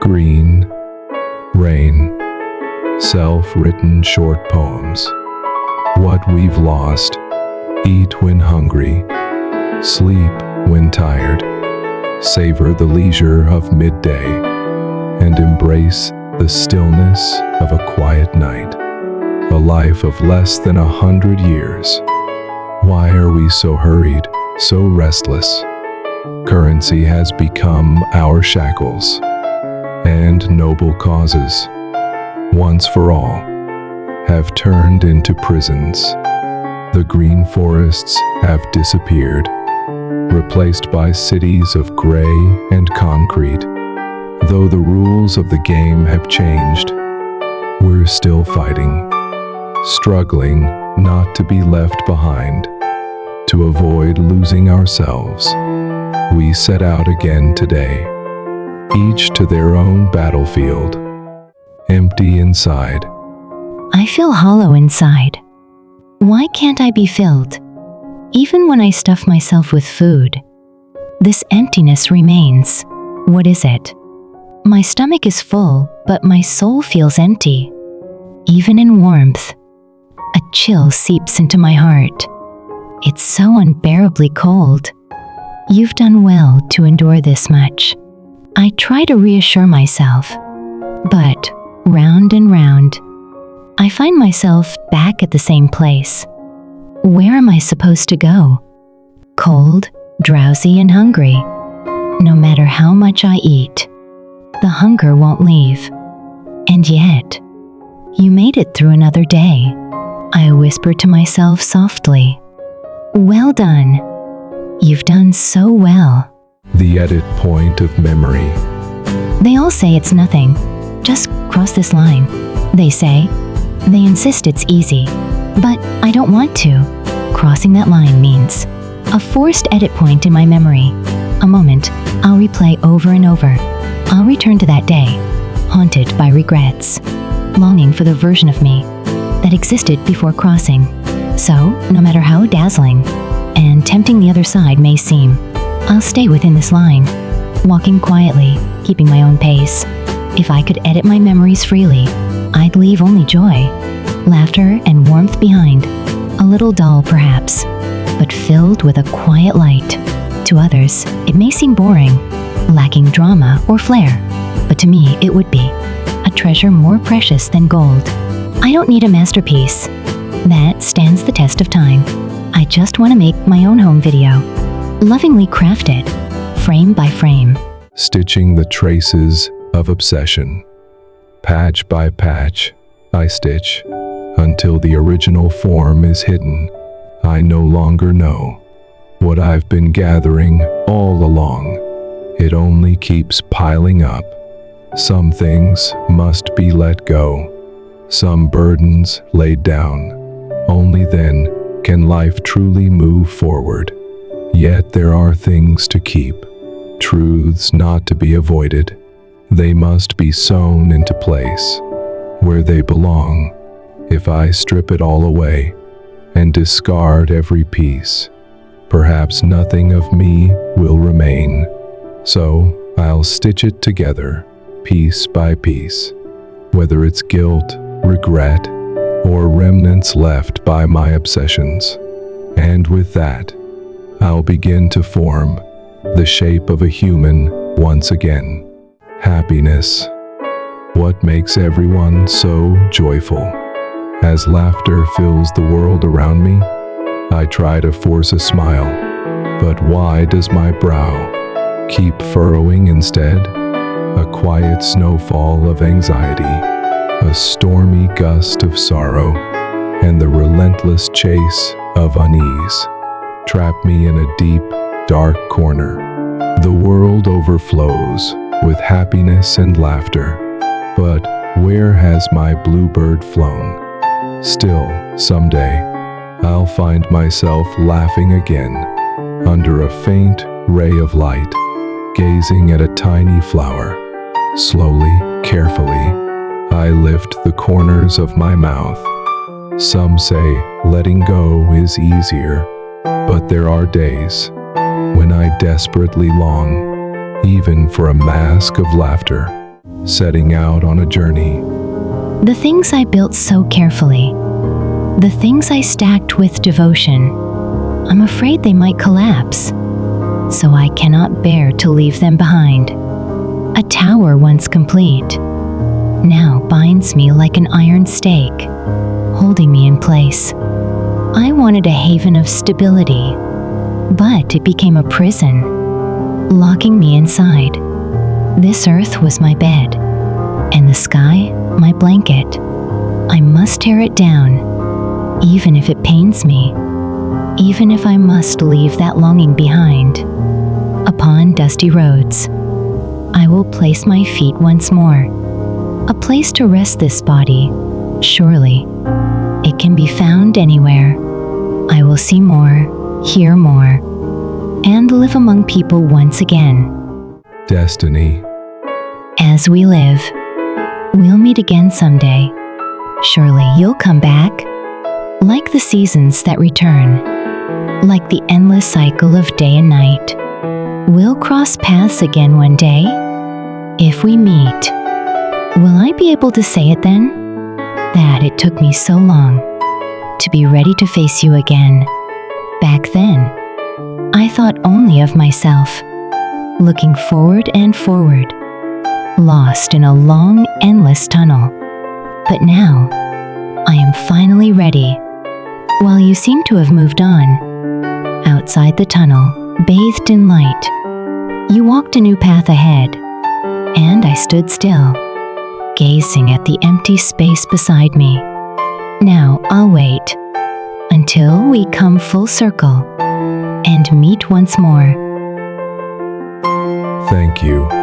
green, rain, self-written short poems. What we've lost, eat when hungry, sleep when tired, savor the leisure of midday, and embrace the stillness of a quiet night. A life of less than 100 years. Why are we so hurried, so restless? Currency has become our shackles, and noble causes, once for all, have turned into prisons. The green forests have disappeared, replaced by cities of gray and concrete. Though the rules of the game have changed, we're still fighting, struggling not to be left behind. To avoid losing ourselves, we set out again today, each to their own battlefield, empty inside. I feel hollow inside. Why can't I be filled? Even when I stuff myself with food, this emptiness remains. What is it? My stomach is full, but my soul feels empty. Even in warmth, a chill seeps into my heart. It's so unbearably cold. You've done well to endure this much. I try to reassure myself, but round and round, I find myself back at the same place. Where am I supposed to go? Cold, drowsy, and hungry. No matter how much I eat, the hunger won't leave. And yet, you made it through another day. I whisper to myself softly, "Well done. You've done so well." The edit point of memory. They all say it's nothing. Just cross this line, they say. They insist it's easy, but I don't want to. Crossing that line means a forced edit point in my memory, a moment I'll replay over and over. I'll return to that day, haunted by regrets, longing for the version of me that existed before crossing. So, no matter how dazzling and tempting the other side may seem, I'll stay within this line, walking quietly, keeping my own pace. If I could edit my memories freely, I'd leave only joy, laughter, and warmth behind. A little dull, perhaps, but filled with a quiet light. To others, it may seem boring, lacking drama or flair, but to me, it would be a treasure more precious than gold. I don't need a masterpiece that stands the test of time. I just want to make my own home video, lovingly crafted, frame by frame. Stitching the traces of obsession. Patch by patch, I stitch, until the original form is hidden. I no longer know what I've been gathering all along. It only keeps piling up. Some things must be let go, some burdens laid down. Only then can life truly move forward. Yet there are things to keep, truths not to be avoided. They must be sewn into place, where they belong. If I strip it all away and discard every piece, perhaps nothing of me will remain. So I'll stitch it together, piece by piece, whether it's guilt, regret, or remnants left by my obsessions. And with that, I'll begin to form the shape of a human once again. Happiness. What makes everyone so joyful? As laughter fills the world around me, I try to force a smile, but why does my brow keep furrowing instead? A quiet snowfall of anxiety, a stormy gust of sorrow, and the relentless chase of unease trap me in a deep, dark corner. The world overflows with happiness and laughter, but where has my bluebird flown? Still, someday, I'll find myself laughing again, under a faint ray of light, gazing at a tiny flower. Slowly, carefully, I lift the corners of my mouth. Some say letting go is easier, but there are days when I desperately long, even for a mask of laughter. setting out on a journey. The things I built so carefully, the things I stacked with devotion, I'm afraid they might collapse, so I cannot bear to leave them behind. A tower once complete now binds me like an iron stake, holding me in place. I wanted a haven of stability, but it became a prison, locking me inside. This earth was my bed, and the sky my blanket. I must tear it down, even if it pains me, even if I must leave that longing behind. Upon dusty roads, I will place my feet once more, a place to rest this body. Surely, it can be found anywhere. I will see more, hear more, and live among people once again. Destiny. As we live, we'll meet again someday. Surely you'll come back, like the seasons that return, like the endless cycle of day and night. We'll cross paths again one day. If we meet, will I be able to say it then? That it took me so long to be ready to face you again. Back then, I thought only of myself, looking forward and forward, lost in a long, endless tunnel. But now, I am finally ready. While you seem to have moved on, outside the tunnel, bathed in light, you walked a new path ahead, and I stood still, gazing at the empty space beside me. Now I'll wait until we come full circle and meet once more. Thank you.